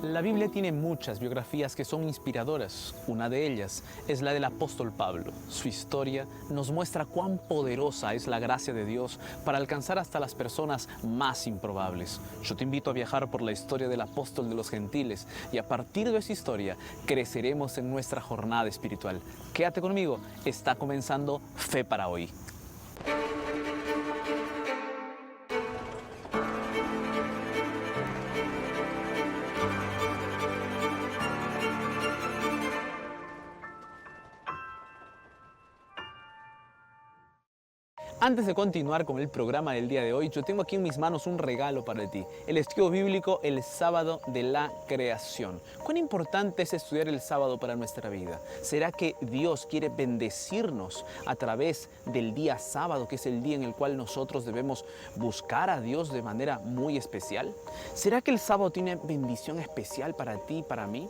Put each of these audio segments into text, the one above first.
La Biblia tiene muchas biografías que son inspiradoras. Una de ellas es la del apóstol Pablo. Su historia nos muestra cuán poderosa es la gracia de Dios para alcanzar hasta las personas más improbables. Yo te invito a viajar por la historia del apóstol de los gentiles y a partir de esa historia creceremos en nuestra jornada espiritual. Quédate conmigo, está comenzando Fe para Hoy. Antes de continuar con el programa del día de hoy, yo tengo aquí en mis manos un regalo para ti. El estudio bíblico El Sábado de la Creación. ¿Cuán importante es estudiar el sábado para nuestra vida? ¿Será que Dios quiere bendecirnos a través del día sábado, que es el día en el cual nosotros debemos buscar a Dios de manera muy especial? ¿Será que el sábado tiene bendición especial para ti y para mí?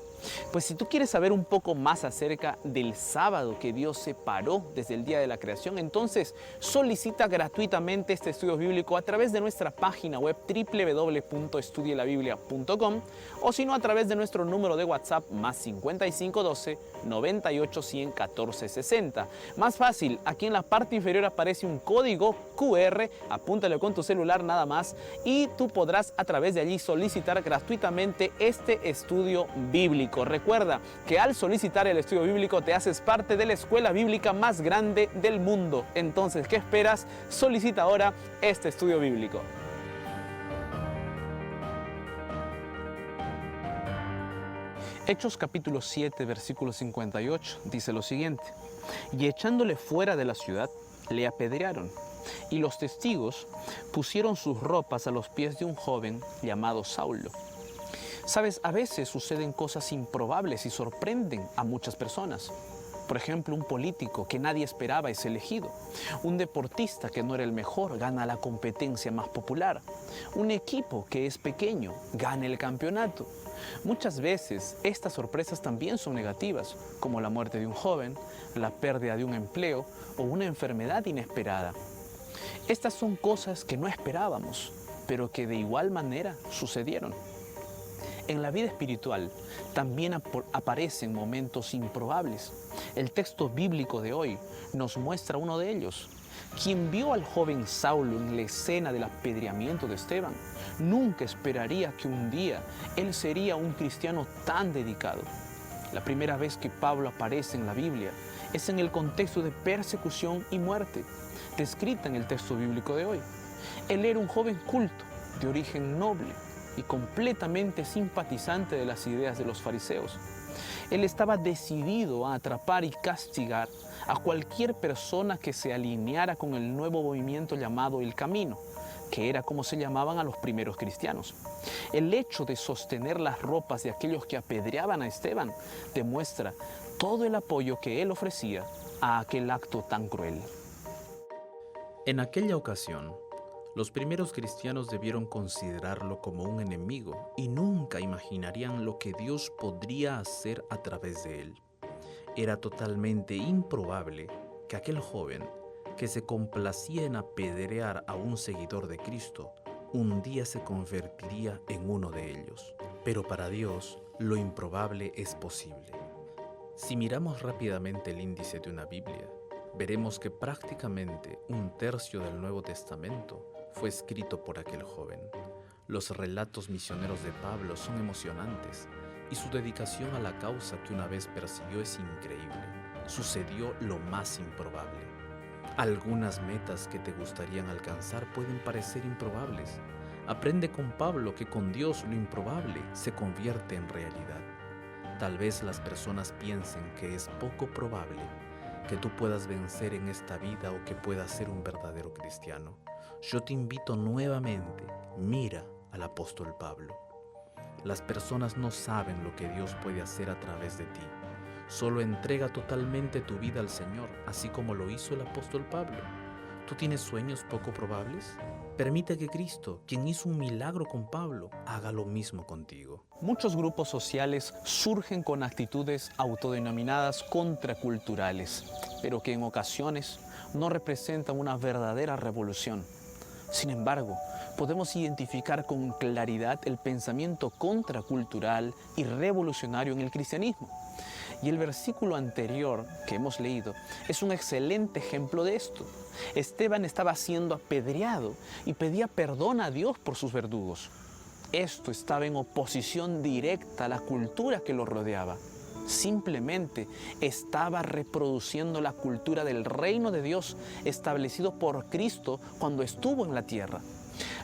Pues si tú quieres saber un poco más acerca del sábado que Dios separó desde el día de la creación, entonces solicita gratuitamente este estudio bíblico a través de nuestra página web www.estudielabiblia.com o si no a través de nuestro número de WhatsApp más 5512 98 100 14 60. Más fácil, aquí en la parte inferior aparece un código QR, apúntalo con tu celular nada más y tú podrás a través de allí solicitar gratuitamente este estudio bíblico. Recuerda que al solicitar el estudio bíblico te haces parte de la escuela bíblica más grande del mundo. Entonces, ¿qué esperas? Solicita ahora este estudio bíblico. Hechos capítulo 7, versículo 58 dice lo siguiente: y echándole fuera de la ciudad, le apedrearon. Y los testigos pusieron sus ropas a los pies de un joven llamado Saulo. Sabes, a veces suceden cosas improbables y sorprenden a muchas personas. Por ejemplo, un político que nadie esperaba es elegido. Un deportista que no era el mejor gana la competencia más popular. Un equipo que es pequeño gana el campeonato. Muchas veces estas sorpresas también son negativas, como la muerte de un joven, la pérdida de un empleo o una enfermedad inesperada. Estas son cosas que no esperábamos, pero que de igual manera sucedieron. En la vida espiritual también aparecen momentos improbables. El texto bíblico de hoy nos muestra uno de ellos. Quien vio al joven Saulo en la escena del apedreamiento de Esteban, nunca esperaría que un día él sería un cristiano tan dedicado. La primera vez que Pablo aparece en la Biblia es en el contexto de persecución y muerte, descrita en el texto bíblico de hoy. Él era un joven culto, de origen noble, y completamente simpatizante de las ideas de los fariseos. Él estaba decidido a atrapar y castigar a cualquier persona que se alineara con el nuevo movimiento llamado El Camino, que era como se llamaban a los primeros cristianos. El hecho de sostener las ropas de aquellos que apedreaban a Esteban demuestra todo el apoyo que él ofrecía a aquel acto tan cruel. En aquella ocasión, los primeros cristianos debieron considerarlo como un enemigo y nunca imaginarían lo que Dios podría hacer a través de él. Era totalmente improbable que aquel joven, que se complacía en apedrear a un seguidor de Cristo, un día se convertiría en uno de ellos. Pero para Dios, lo improbable es posible. Si miramos rápidamente el índice de una Biblia, veremos que prácticamente un tercio del Nuevo Testamento fue escrito por aquel joven. Los relatos misioneros de Pablo son emocionantes y su dedicación a la causa que una vez persiguió es increíble. Sucedió lo más improbable. Algunas metas que te gustarían alcanzar pueden parecer improbables. Aprende con Pablo que con Dios lo improbable se convierte en realidad. Tal vez las personas piensen que es poco probable que tú puedas vencer en esta vida o que puedas ser un verdadero cristiano. Yo te invito nuevamente, mira al apóstol Pablo. Las personas no saben lo que Dios puede hacer a través de ti. Solo entrega totalmente tu vida al Señor, así como lo hizo el apóstol Pablo. ¿Tú tienes sueños poco probables? Permite que Cristo, quien hizo un milagro con Pablo, haga lo mismo contigo. Muchos grupos sociales surgen con actitudes autodenominadas contraculturales, pero que en ocasiones no representan una verdadera revolución. Sin embargo, podemos identificar con claridad el pensamiento contracultural y revolucionario en el cristianismo. Y el versículo anterior que hemos leído es un excelente ejemplo de esto. Esteban estaba siendo apedreado y pedía perdón a Dios por sus verdugos. Esto estaba en oposición directa a la cultura que lo rodeaba. Simplemente estaba reproduciendo la cultura del reino de Dios establecido por Cristo cuando estuvo en la tierra.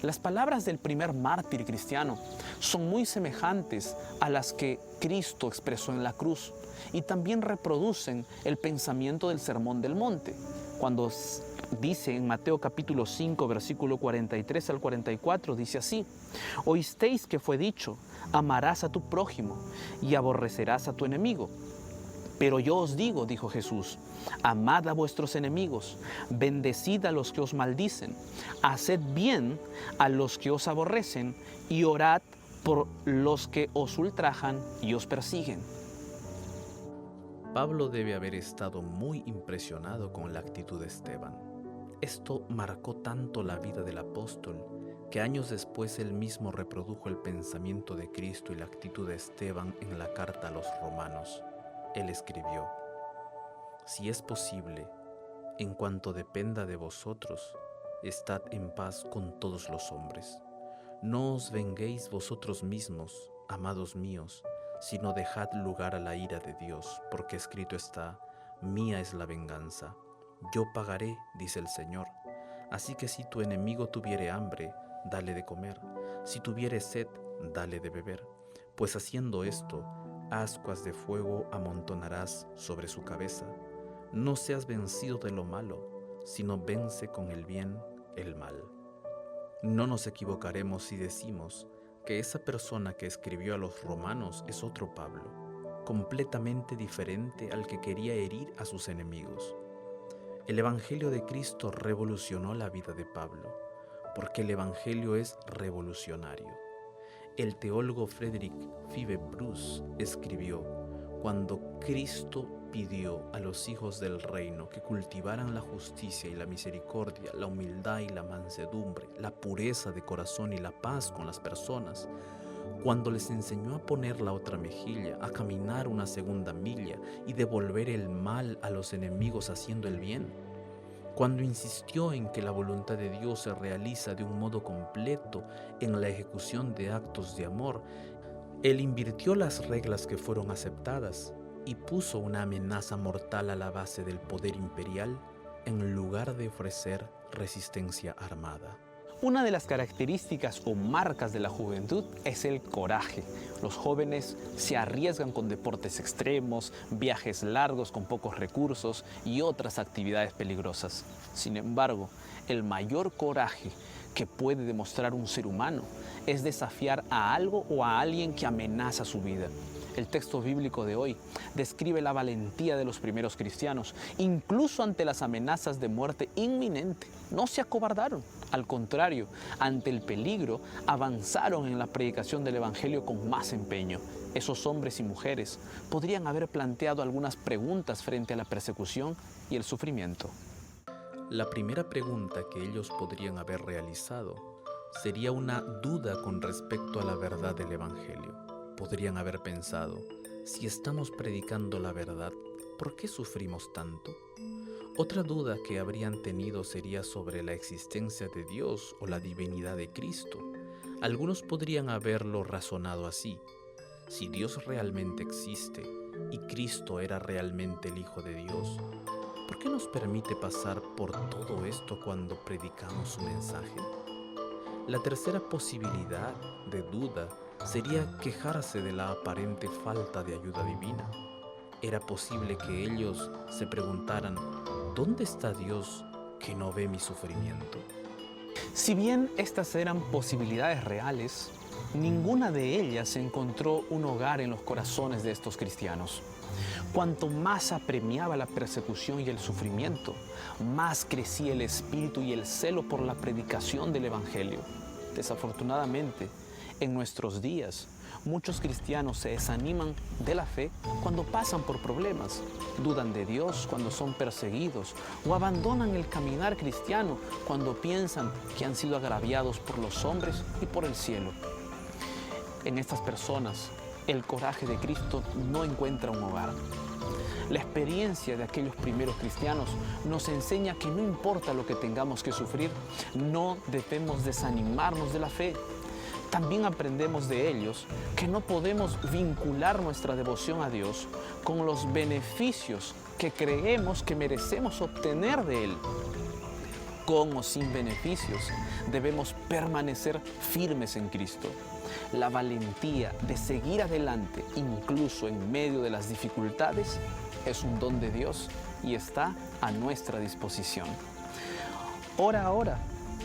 Las palabras del primer mártir cristiano son muy semejantes a las que Cristo expresó en la cruz y también reproducen el pensamiento del Sermón del Monte, cuando dice en Mateo capítulo 5, versículo 43 al 44, dice así: oísteis que fue dicho, amarás a tu prójimo y aborrecerás a tu enemigo. Pero yo os digo, dijo Jesús, amad a vuestros enemigos, bendecid a los que os maldicen, haced bien a los que os aborrecen y orad por los que os ultrajan y os persiguen. Pablo debe haber estado muy impresionado con la actitud de Esteban. Esto marcó tanto la vida del apóstol que años después él mismo reprodujo el pensamiento de Cristo y la actitud de Esteban en la carta a los romanos. Él escribió: si es posible, en cuanto dependa de vosotros, estad en paz con todos los hombres. No os venguéis vosotros mismos, amados míos, sino dejad lugar a la ira de Dios, porque escrito está: mía es la venganza, yo pagaré, dice el Señor. Así que si tu enemigo tuviere hambre, dale de comer, si tuviere sed, dale de beber, pues haciendo esto, ascuas de fuego amontonarás sobre su cabeza. No seas vencido de lo malo, sino vence con el bien el mal. No nos equivocaremos si decimos que esa persona que escribió a los romanos es otro Pablo, completamente diferente al que quería herir a sus enemigos. El Evangelio de Cristo revolucionó la vida de Pablo, porque el Evangelio es revolucionario. El teólogo Frederick Five Bruce escribió: cuando Cristo pidió a los hijos del reino que cultivaran la justicia y la misericordia, la humildad y la mansedumbre, la pureza de corazón y la paz con las personas, cuando les enseñó a poner la otra mejilla, a caminar una segunda milla y devolver el mal a los enemigos haciendo el bien, cuando insistió en que la voluntad de Dios se realiza de un modo completo en la ejecución de actos de amor, Él invirtió las reglas que fueron aceptadas y puso una amenaza mortal a la base del poder imperial en lugar de ofrecer resistencia armada. Una de las características o marcas de la juventud es el coraje. Los jóvenes se arriesgan con deportes extremos, viajes largos con pocos recursos y otras actividades peligrosas. Sin embargo, el mayor coraje que puede demostrar un ser humano es desafiar a algo o a alguien que amenaza su vida. El texto bíblico de hoy describe la valentía de los primeros cristianos, incluso ante las amenazas de muerte inminente. No se acobardaron, al contrario, ante el peligro, avanzaron en la predicación del Evangelio con más empeño. Esos hombres y mujeres podrían haber planteado algunas preguntas frente a la persecución y el sufrimiento. La primera pregunta que ellos podrían haber realizado sería una duda con respecto a la verdad del Evangelio. Podrían haber pensado: si estamos predicando la verdad, ¿por qué sufrimos tanto? Otra duda que habrían tenido sería sobre la existencia de Dios o la divinidad de Cristo. Algunos podrían haberlo razonado así: si Dios realmente existe y Cristo era realmente el Hijo de Dios, ¿por qué nos permite pasar por todo esto cuando predicamos su mensaje? La tercera posibilidad de duda sería quejarse de la aparente falta de ayuda divina. Era posible que ellos se preguntaran: ¿dónde está Dios que no ve mi sufrimiento? Si bien estas eran posibilidades reales, ninguna de ellas encontró un hogar en los corazones de estos cristianos. Cuanto más apremiaba la persecución y el sufrimiento, más crecía el espíritu y el celo por la predicación del Evangelio. Desafortunadamente, En nuestros días, muchos cristianos se desaniman de la fe cuando pasan por problemas, dudan de Dios cuando son perseguidos o abandonan el caminar cristiano cuando piensan que han sido agraviados por los hombres y por el cielo. En estas personas, el coraje de Cristo no encuentra un hogar. La experiencia de aquellos primeros cristianos nos enseña que no importa lo que tengamos que sufrir, no debemos desanimarnos de la fe. También aprendemos de ellos que no podemos vincular nuestra devoción a Dios con los beneficios que creemos que merecemos obtener de Él. Con o sin beneficios, debemos permanecer firmes en Cristo. La valentía de seguir adelante, incluso en medio de las dificultades, es un don de Dios y está a nuestra disposición. Ora ahora,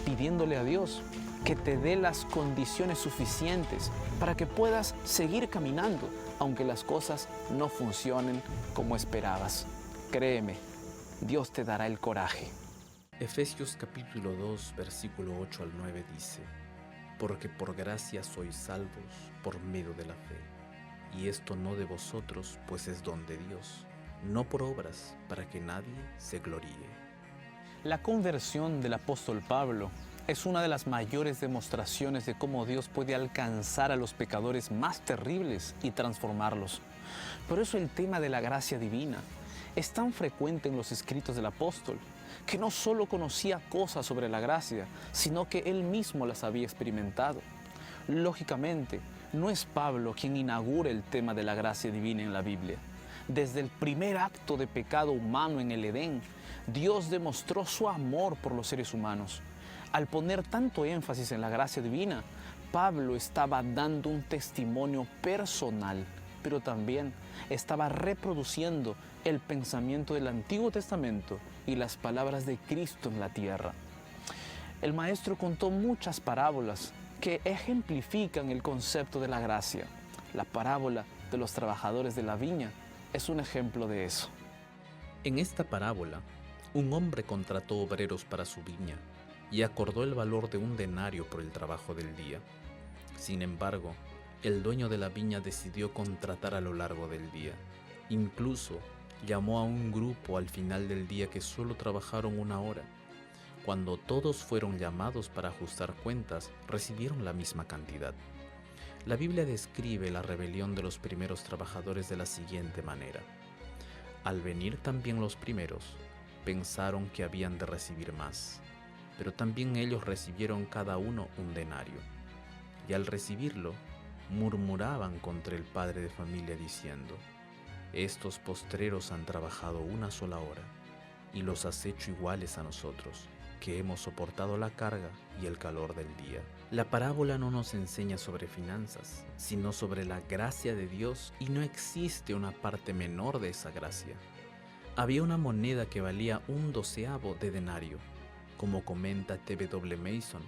pidiéndole a Dios que te dé las condiciones suficientes para que puedas seguir caminando, aunque las cosas no funcionen como esperabas. Créeme, Dios te dará el coraje. Efesios capítulo 2, versículo 8 al 9 dice: porque por gracia sois salvos por medio de la fe, y esto no de vosotros, pues es don de Dios, no por obras, para que nadie se gloríe. La conversión del apóstol Pablo es una de las mayores demostraciones de cómo Dios puede alcanzar a los pecadores más terribles y transformarlos. Por eso el tema de la gracia divina es tan frecuente en los escritos del apóstol, que no solo conocía cosas sobre la gracia, sino que él mismo las había experimentado. Lógicamente, no es Pablo quien inaugura el tema de la gracia divina en la Biblia. Desde el primer acto de pecado humano en el Edén, Dios demostró su amor por los seres humanos. Al poner tanto énfasis en la gracia divina, Pablo estaba dando un testimonio personal, pero también estaba reproduciendo el pensamiento del Antiguo Testamento y las palabras de Cristo en la tierra. El maestro contó muchas parábolas que ejemplifican el concepto de la gracia. La parábola de los trabajadores de la viña es un ejemplo de eso. En esta parábola, un hombre contrató obreros para su viña y acordó el valor de 1 denario por el trabajo del día. Sin embargo, el dueño de la viña decidió contratar a lo largo del día. Incluso llamó a un grupo al final del día que solo trabajaron 1 hora. Cuando todos fueron llamados para ajustar cuentas, recibieron la misma cantidad. La Biblia describe la rebelión de los primeros trabajadores de la siguiente manera: al venir también los primeros, pensaron que habían de recibir más, pero también ellos recibieron cada uno 1 denario. Y al recibirlo, murmuraban contra el padre de familia diciendo: estos postreros han trabajado 1 sola hora, y los has hecho iguales a nosotros, que hemos soportado la carga y el calor del día. La parábola no nos enseña sobre finanzas, sino sobre la gracia de Dios, y no existe una parte menor de esa gracia. Había una moneda que valía 1/12 de denario. Como comenta T.W. Mason,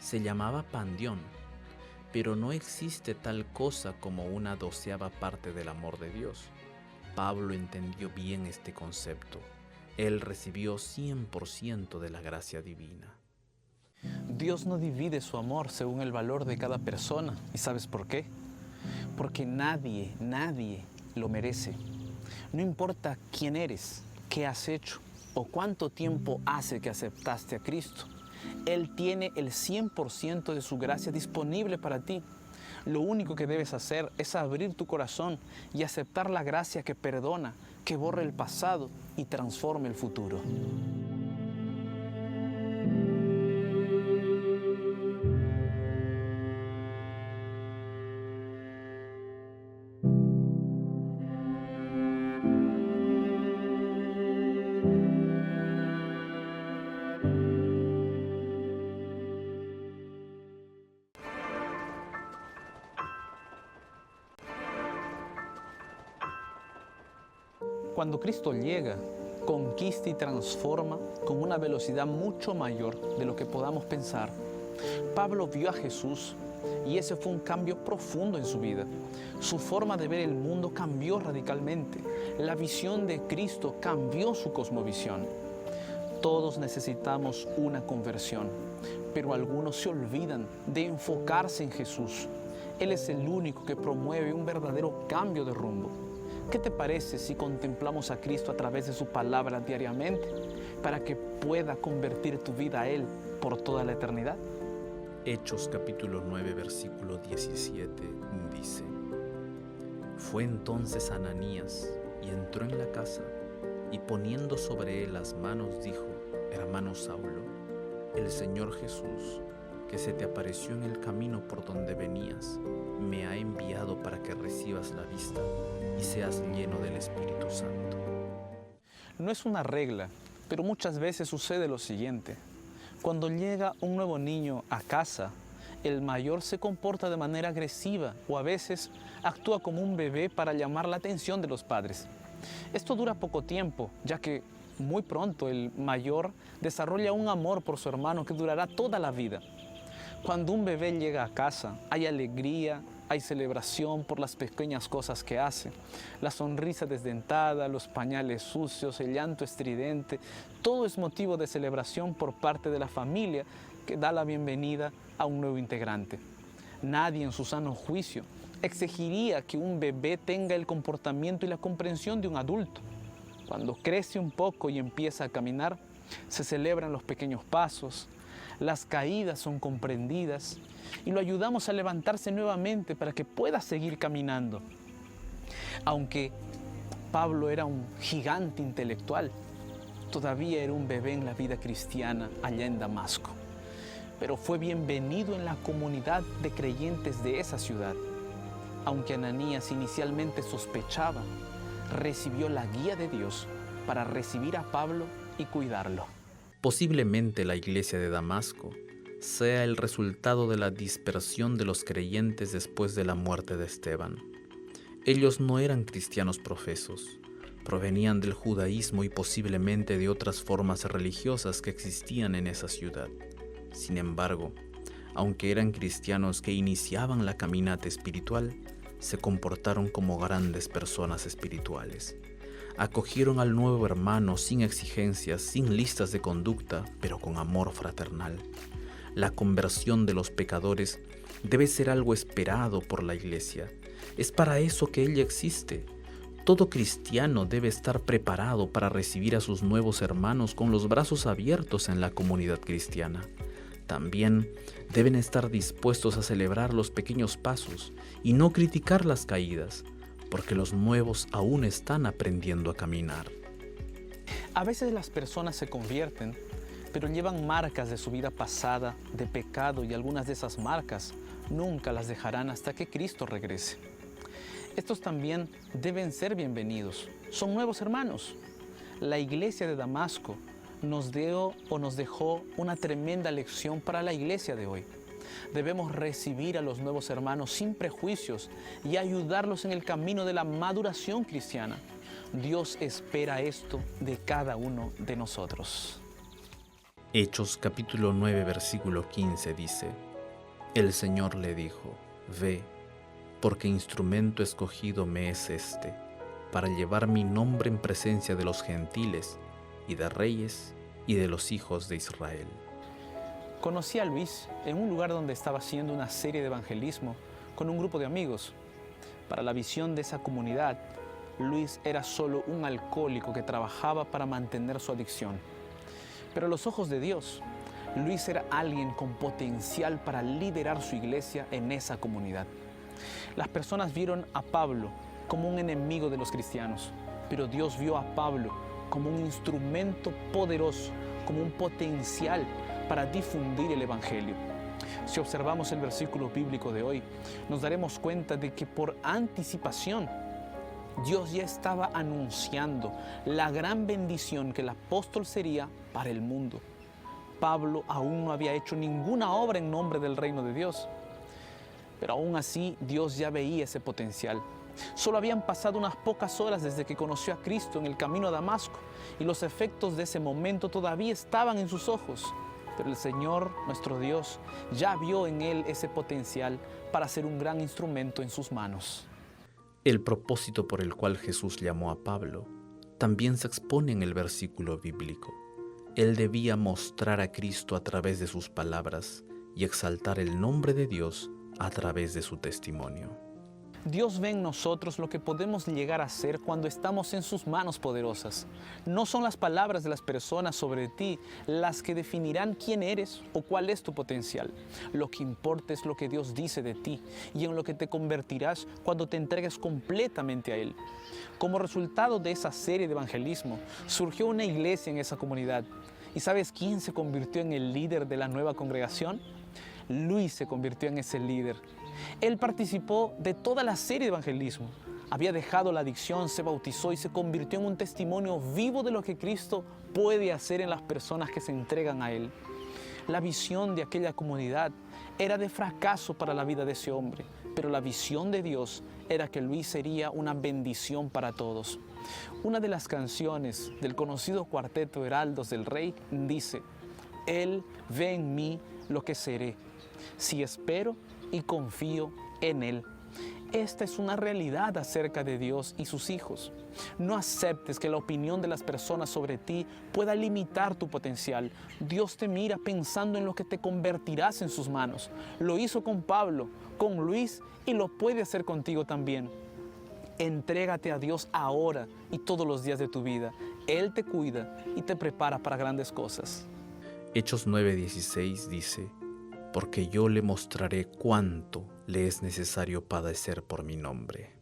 se llamaba pandión, pero no existe tal cosa como 1/12 parte del amor de Dios. Pablo entendió bien este concepto. Él recibió 100% de la gracia divina. Dios no divide su amor según el valor de cada persona. ¿Y sabes por qué? Porque nadie lo merece. No importa quién eres, qué has hecho o cuánto tiempo hace que aceptaste a Cristo. Él tiene el 100% de su gracia disponible para ti. Lo único que debes hacer es abrir tu corazón y aceptar la gracia que perdona, que borra el pasado y transforma el futuro. Cuando Cristo llega, conquista y transforma con una velocidad mucho mayor de lo que podamos pensar. Pablo vio a Jesús y ese fue un cambio profundo en su vida. Su forma de ver el mundo cambió radicalmente. La visión de Cristo cambió su cosmovisión. Todos necesitamos una conversión, Pero algunos se olvidan de enfocarse en Jesús. Él es el único que promueve un verdadero cambio de rumbo. ¿Qué te parece si contemplamos a Cristo a través de su palabra diariamente para que pueda convertir tu vida a Él por toda la eternidad? Hechos capítulo 9, versículo 17 dice: Fue entonces Ananías y entró en la casa, y poniendo sobre él las manos dijo: Hermano Saulo, el Señor Jesús, que se te apareció en el camino por donde venías, me ha enviado para que recibas la vista y seas lleno del Espíritu Santo. No es una regla, pero muchas veces sucede lo siguiente. Cuando llega un nuevo niño a casa, el mayor se comporta de manera agresiva o a veces actúa como un bebé para llamar la atención de los padres. Esto dura poco tiempo, ya que muy pronto el mayor desarrolla un amor por su hermano que durará toda la vida. Cuando un bebé llega a casa, hay alegría, hay celebración por las pequeñas cosas que hace. La sonrisa desdentada, los pañales sucios, el llanto estridente, todo es motivo de celebración por parte de la familia que da la bienvenida a un nuevo integrante. Nadie en su sano juicio exigiría que un bebé tenga el comportamiento y la comprensión de un adulto. Cuando crece un poco y empieza a caminar, se celebran los pequeños pasos, las caídas son comprendidas y lo ayudamos a levantarse nuevamente para que pueda seguir caminando. Aunque Pablo era un gigante intelectual, todavía era un bebé en la vida cristiana allá en Damasco. Pero fue bienvenido en la comunidad de creyentes de esa ciudad. Aunque Ananías inicialmente sospechaba, recibió la guía de Dios para recibir a Pablo y cuidarlo. Posiblemente la iglesia de Damasco sea el resultado de la dispersión de los creyentes después de la muerte de Esteban. Ellos no eran cristianos profesos, provenían del judaísmo y posiblemente de otras formas religiosas que existían en esa ciudad. Sin embargo, aunque eran cristianos que iniciaban la caminata espiritual, se comportaron como grandes personas espirituales. Acogieron al nuevo hermano sin exigencias, sin listas de conducta, pero con amor fraternal. La conversión de los pecadores debe ser algo esperado por la iglesia. Es para eso que ella existe. Todo cristiano debe estar preparado para recibir a sus nuevos hermanos con los brazos abiertos en la comunidad cristiana. También deben estar dispuestos a celebrar los pequeños pasos y no criticar las caídas, porque los nuevos aún están aprendiendo a caminar. A veces las personas se convierten, pero llevan marcas de su vida pasada, de pecado, y algunas de esas marcas nunca las dejarán hasta que Cristo regrese. Estos también deben ser bienvenidos. Son nuevos hermanos. La iglesia de Damasco nos dejó una tremenda lección para la iglesia de hoy. Debemos recibir a los nuevos hermanos sin prejuicios y ayudarlos en el camino de la maduración cristiana. Dios espera esto de cada uno de nosotros. Hechos capítulo 9, versículo 15 dice: El Señor le dijo: Ve, porque instrumento escogido me es este, para llevar mi nombre en presencia de los gentiles y de reyes y de los hijos de Israel. Conocí a Luis en un lugar donde estaba haciendo una serie de evangelismo con un grupo de amigos. Para la visión de esa comunidad, Luis era solo un alcohólico que trabajaba para mantener su adicción. Pero a los ojos de Dios, Luis era alguien con potencial para liderar su iglesia en esa comunidad. Las personas vieron a Pablo como un enemigo de los cristianos, pero Dios vio a Pablo como un instrumento poderoso, como un potencial para difundir el evangelio. Si observamos el versículo bíblico de hoy, nos daremos cuenta de que por anticipación Dios ya estaba anunciando la gran bendición que el apóstol sería para el mundo. Pablo aún no había hecho ninguna obra en nombre del reino de Dios, pero aún así Dios ya veía ese potencial. Solo habían pasado unas pocas horas desde que conoció a Cristo en el camino a Damasco y los efectos de ese momento todavía estaban en sus ojos. Pero el Señor, nuestro Dios, ya vio en él ese potencial para ser un gran instrumento en sus manos. El propósito por el cual Jesús llamó a Pablo también se expone en el versículo bíblico. Él debía mostrar a Cristo a través de sus palabras y exaltar el nombre de Dios a través de su testimonio. Dios ve en nosotros lo que podemos llegar a ser cuando estamos en sus manos poderosas. No son las palabras de las personas sobre ti las que definirán quién eres o cuál es tu potencial. Lo que importa es lo que Dios dice de ti y en lo que te convertirás cuando te entregues completamente a Él. Como resultado de esa serie de evangelismo, surgió una iglesia en esa comunidad. ¿Y sabes quién se convirtió en el líder de la nueva congregación? Luis se convirtió en ese líder. Él participó de toda la serie de evangelismo. Había dejado la adicción, se bautizó y se convirtió en un testimonio vivo de lo que Cristo puede hacer en las personas que se entregan a Él. La visión de aquella comunidad era de fracaso para la vida de ese hombre, pero la visión de Dios era que Luis sería una bendición para todos. Una de las canciones del conocido cuarteto Heraldos del Rey dice: Él ve en mí lo que seré, si espero y confío en Él. Esta es una realidad acerca de Dios y sus hijos. No aceptes que la opinión de las personas sobre ti pueda limitar tu potencial. Dios te mira pensando en lo que te convertirás en sus manos. Lo hizo con Pablo, con Luis y lo puede hacer contigo también. Entrégate a Dios ahora y todos los días de tu vida. Él te cuida y te prepara para grandes cosas. Hechos 9:16 dice: porque yo le mostraré cuánto le es necesario padecer por mi nombre.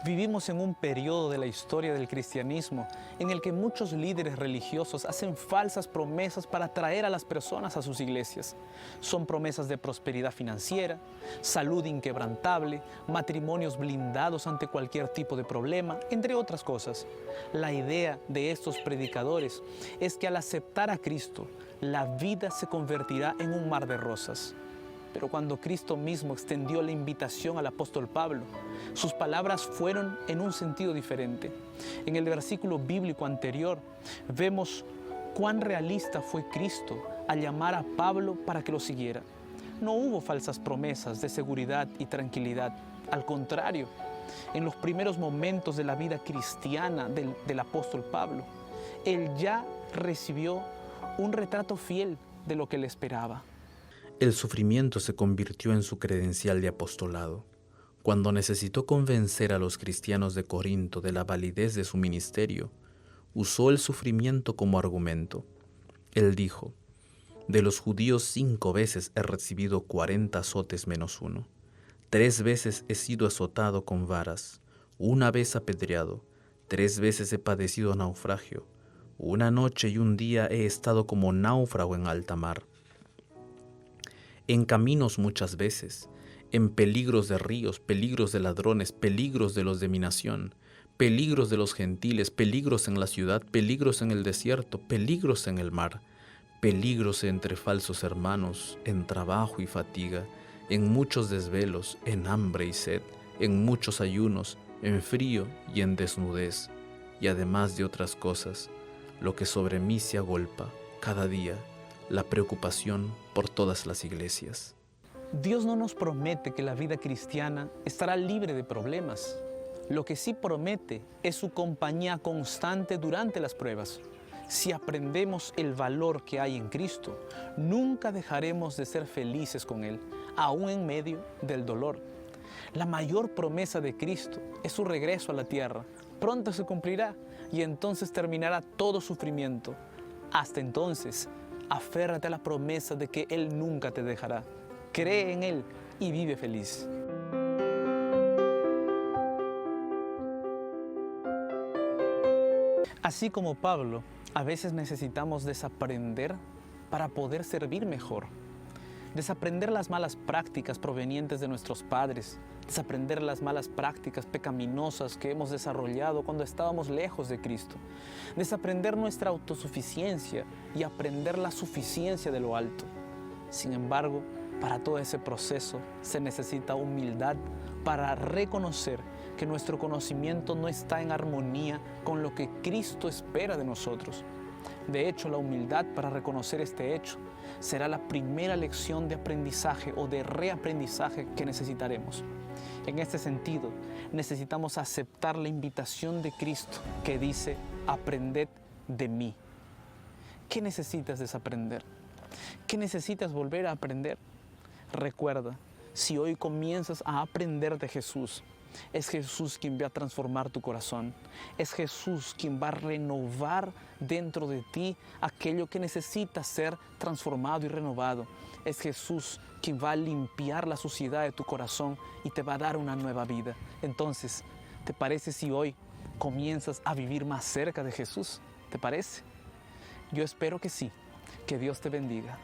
Vivimos en un periodo de la historia del cristianismo en el que muchos líderes religiosos hacen falsas promesas para atraer a las personas a sus iglesias. Son promesas de prosperidad financiera, salud inquebrantable, matrimonios blindados ante cualquier tipo de problema, entre otras cosas. La idea de estos predicadores es que al aceptar a Cristo, la vida se convertirá en un mar de rosas. Pero cuando Cristo mismo extendió la invitación al apóstol Pablo, sus palabras fueron en un sentido diferente. En el versículo bíblico anterior vemos cuán realista fue Cristo al llamar a Pablo para que lo siguiera. No hubo falsas promesas de seguridad y tranquilidad. Al contrario, en los primeros momentos de la vida cristiana del apóstol Pablo, él ya recibió un retrato fiel de lo que le esperaba. El sufrimiento se convirtió en su credencial de apostolado. Cuando necesitó convencer a los cristianos de Corinto de la validez de su ministerio, usó el sufrimiento como argumento. Él dijo: de los judíos 5 veces he recibido 40 azotes menos 1. 3 veces he sido azotado con varas, 1 vez apedreado, 3 veces he padecido naufragio. 1 noche y 1 día he estado como náufrago en alta mar. En caminos muchas veces, en peligros de ríos, peligros de ladrones, peligros de los de mi nación, peligros de los gentiles, peligros en la ciudad, peligros en el desierto, peligros en el mar, peligros entre falsos hermanos, en trabajo y fatiga, en muchos desvelos, en hambre y sed, en muchos ayunos, en frío y en desnudez, y además de otras cosas, lo que sobre mí se agolpa cada día, la preocupación por todas las iglesias. Dios no nos promete que la vida cristiana estará libre de problemas. Lo que sí promete es su compañía constante durante las pruebas. Si aprendemos el valor que hay en Cristo, nunca dejaremos de ser felices con Él, aún en medio del dolor. La mayor promesa de Cristo es su regreso a la tierra. Pronto se cumplirá y entonces terminará todo sufrimiento. Hasta entonces, aférrate a la promesa de que Él nunca te dejará. Cree en Él y vive feliz. Así como Pablo, a veces necesitamos desaprender para poder servir mejor. Desaprender las malas prácticas provenientes de nuestros padres, desaprender las malas prácticas pecaminosas que hemos desarrollado cuando estábamos lejos de Cristo, desaprender nuestra autosuficiencia y aprender la suficiencia de lo alto. Sin embargo, para todo ese proceso se necesita humildad para reconocer que nuestro conocimiento no está en armonía con lo que Cristo espera de nosotros. De hecho, la humildad para reconocer este hecho será la primera lección de aprendizaje o de reaprendizaje que necesitaremos. En este sentido, necesitamos aceptar la invitación de Cristo que dice: aprended de mí. ¿Qué necesitas desaprender? ¿Qué necesitas volver a aprender? Recuerda, si hoy comienzas a aprender de Jesús, es Jesús quien va a transformar tu corazón. Es Jesús quien va a renovar dentro de ti aquello que necesita ser transformado y renovado. Es Jesús quien va a limpiar la suciedad de tu corazón y te va a dar una nueva vida. Entonces, ¿te parece si hoy comienzas a vivir más cerca de Jesús? ¿Te parece? Yo espero que sí. Que Dios te bendiga.